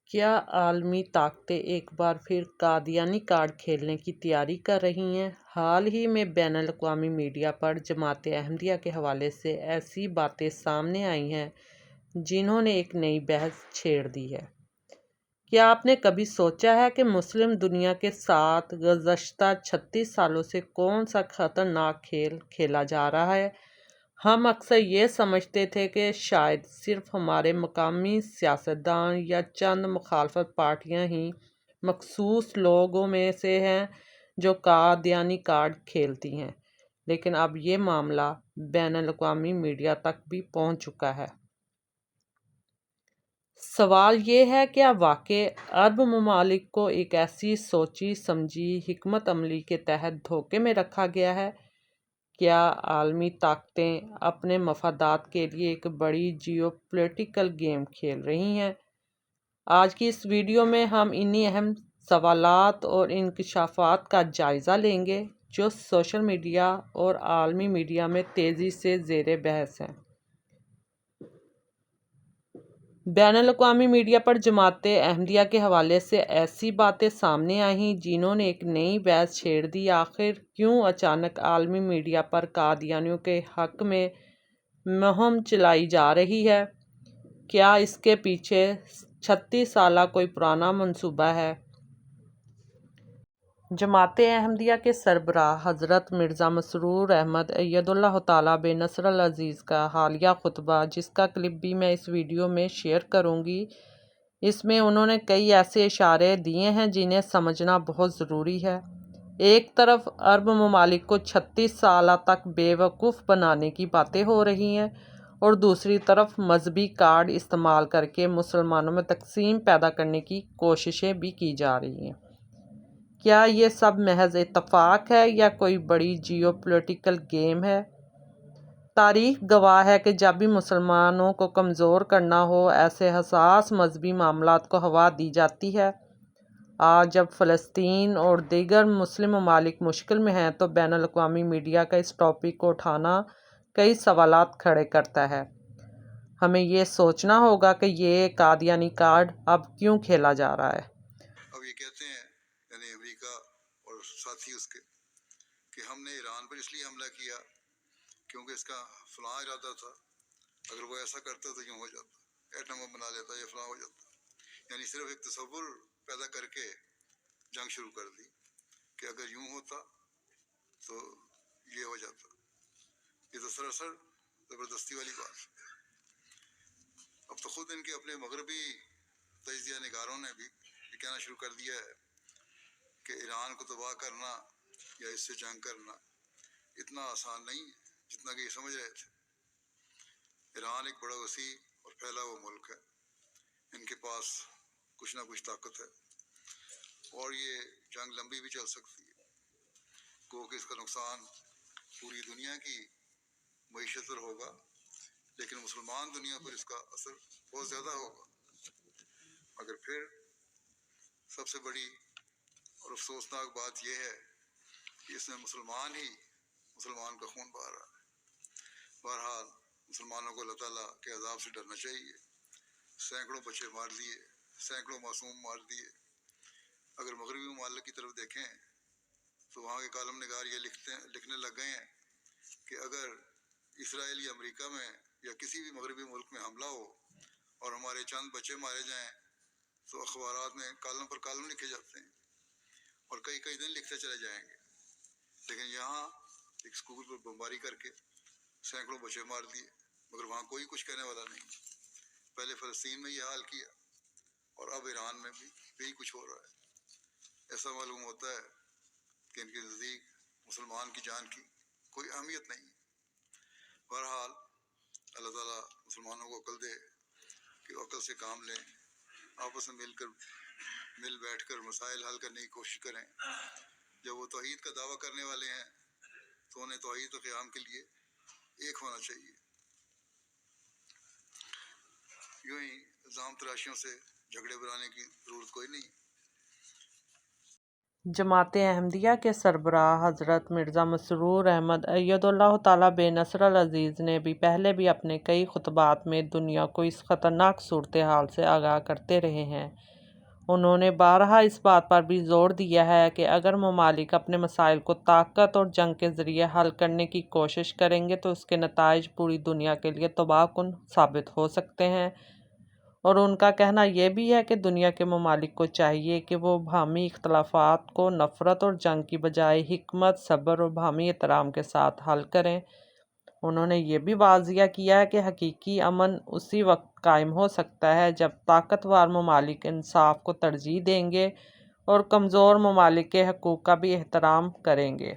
کیا عالمی طاقتیں ایک بار پھر قادیانی کارڈ کھیلنے کی تیاری کر رہی ہیں؟ حال ہی میں بین الاقوامی میڈیا پر جماعت احمدیہ کے حوالے سے ایسی باتیں سامنے آئی ہیں جنہوں نے ایک نئی بحث چھیڑ دی ہے۔ کیا آپ نے کبھی سوچا ہے کہ مسلم دنیا کے ساتھ گزشتہ 36 سالوں سے کون سا خطرناک کھیل کھیلا جا رہا ہے؟ ہم اکثر یہ سمجھتے تھے کہ شاید صرف ہمارے مقامی سیاستدان یا چند مخالفت پارٹیاں ہی مخصوص لوگوں میں سے ہیں جو قادیانی کارڈ کھیلتی ہیں، لیکن اب یہ معاملہ بین الاقوامی میڈیا تک بھی پہنچ چکا ہے۔ سوال یہ ہے، کیا واقعی عرب ممالک کو ایک ایسی سوچی سمجھی حکمت عملی کے تحت دھوکے میں رکھا گیا ہے؟ کیا عالمی طاقتیں اپنے مفادات کے لیے ایک بڑی جیو پولیٹیکل گیم کھیل رہی ہیں؟ آج کی اس ویڈیو میں ہم انہی اہم سوالات اور انکشافات کا جائزہ لیں گے جو سوشل میڈیا اور عالمی میڈیا میں تیزی سے زیر بحث ہیں۔ بین الاقوامی میڈیا پر جماعت احمدیہ کے حوالے سے ایسی باتیں سامنے آئیں جنہوں نے ایک نئی بحث چھیڑ دی۔ آخر کیوں اچانک عالمی میڈیا پر قادیانیوں کے حق میں مہم چلائی جا رہی ہے؟ کیا اس کے پیچھے 36 سالہ کوئی پرانا منصوبہ ہے؟ جماعت احمدیہ کے سربراہ حضرت مرزا مسرور احمد اید اللہ تعالیٰ بنصر العزیز کا حالیہ خطبہ، جس کا کلپ بھی میں اس ویڈیو میں شیئر کروں گی، اس میں انہوں نے کئی ایسے اشارے دیے ہیں جنہیں سمجھنا بہت ضروری ہے۔ ایک طرف عرب ممالک کو 36 سالہ تک بے وقوف بنانے کی باتیں ہو رہی ہیں اور دوسری طرف مذہبی کارڈ استعمال کر کے مسلمانوں میں تقسیم پیدا کرنے کی کوششیں بھی کی جا رہی ہیں۔ کیا یہ سب محض اتفاق ہے یا کوئی بڑی جیو پولیٹیکل گیم ہے؟ تاریخ گواہ ہے کہ جب بھی مسلمانوں کو کمزور کرنا ہو، ایسے حساس مذہبی معاملات کو ہوا دی جاتی ہے۔ آج جب فلسطین اور دیگر مسلم ممالک مشکل میں ہیں تو بین الاقوامی میڈیا کا اس ٹاپک کو اٹھانا کئی سوالات کھڑے کرتا ہے۔ ہمیں یہ سوچنا ہوگا کہ یہ قادیانی کارڈ اب کیوں کھیلا جا رہا ہے۔ اب یہ کہتے ہیں یعنی امریکہ اور ساتھی اس کے کہ ہم نے ایران پر اس لیے حملہ کیا کیونکہ اس کا فلاں ارادہ تھا، اگر وہ ایسا کرتا تو یوں ہو جاتا، ایٹم بم بنا لیتا، یہ فلاں ہو جاتا، یعنی صرف ایک تصور پیدا کر کے جنگ شروع کر دی کہ اگر یوں ہوتا تو یہ ہو جاتا۔ یہ تو سراسر زبردستی والی بات ہے۔ اب تو خود ان کے اپنے مغربی تجزیہ نگاروں نے بھی یہ کہنا شروع کر دیا ہے کہ ایران کو تباہ کرنا یا اس سے جنگ کرنا اتنا آسان نہیں ہے جتنا کہ یہ سمجھ رہے تھے۔ ایران ایک بڑا وسیع اور پھیلا ہوا ملک ہے، ان کے پاس کچھ نہ کچھ طاقت ہے اور یہ جنگ لمبی بھی چل سکتی ہے، گو کہ اس کا نقصان پوری دنیا کی معیشت پر ہوگا، لیکن مسلمان دنیا پر اس کا اثر بہت زیادہ ہوگا۔ مگر پھر سب سے بڑی اور افسوسناک بات یہ ہے کہ اس میں مسلمان ہی مسلمان کا خون بہا رہا ہے۔ بہرحال مسلمانوں کو اللہ تعالیٰ کے عذاب سے ڈرنا چاہیے۔ سینکڑوں بچے مار دیے، سینکڑوں معصوم مار دیے۔ اگر مغربی ممالک کی طرف دیکھیں تو وہاں کے کالم نگار یہ لکھنے لگ گئے ہیں کہ اگر اسرائیل یا امریکہ میں یا کسی بھی مغربی ملک میں حملہ ہو اور ہمارے چند بچے مارے جائیں تو اخبارات میں کالم پر کالم لکھے جاتے ہیں اور کئی کئی دن لکھتے چلے جائیں گے، لیکن یہاں ایک اسکول پر بمباری کر کے سینکڑوں بچے مار دیے، مگر وہاں کوئی کچھ کہنے والا نہیں۔ پہلے فلسطین میں یہ حال کیا اور اب ایران میں بھی یہی کچھ ہو رہا ہے۔ ایسا معلوم ہوتا ہے کہ ان کے نزدیک مسلمان کی جان کی کوئی اہمیت نہیں ہے۔ بہرحال اللہ تعالیٰ مسلمانوں کو عقل دے کہ وہ عقل سے کام لیں، آپس میں مل بیٹھ کر مسائل حل کرنے کی کوشش کریں۔ جب وہ توحید کا دعویٰ کرنے والے ہیں تو انہیں توحید و قیام کے لیے ایک ہونا چاہیے۔ یوں ہی الزام تراشیوں سے جھگڑے بنانے کی ضرورت کوئی نہیں۔ جماعت احمدیہ کے سربراہ حضرت مرزا مسرور احمد اید اللہ تعالیٰ بنصر العزیز نے بھی پہلے بھی اپنے کئی خطبات میں دنیا کو اس خطرناک صورتحال سے آگاہ کرتے رہے ہیں انہوں نے بارہا اس بات پر بھی زور دیا ہے کہ اگر ممالک اپنے مسائل کو طاقت اور جنگ کے ذریعے حل کرنے کی کوشش کریں گے تو اس کے نتائج پوری دنیا کے لیے تباہ کن ثابت ہو سکتے ہیں، اور ان کا کہنا یہ بھی ہے کہ دنیا کے ممالک کو چاہیے کہ وہ باہمی اختلافات کو نفرت اور جنگ کی بجائے حکمت، صبر اور باہمی احترام کے ساتھ حل کریں۔ انہوں نے یہ بھی واضح کیا کہ حقیقی امن اسی وقت قائم ہو سکتا ہے جب طاقتور ممالک انصاف کو ترجیح دیں گے اور کمزور ممالک کے حقوق کا بھی احترام کریں گے۔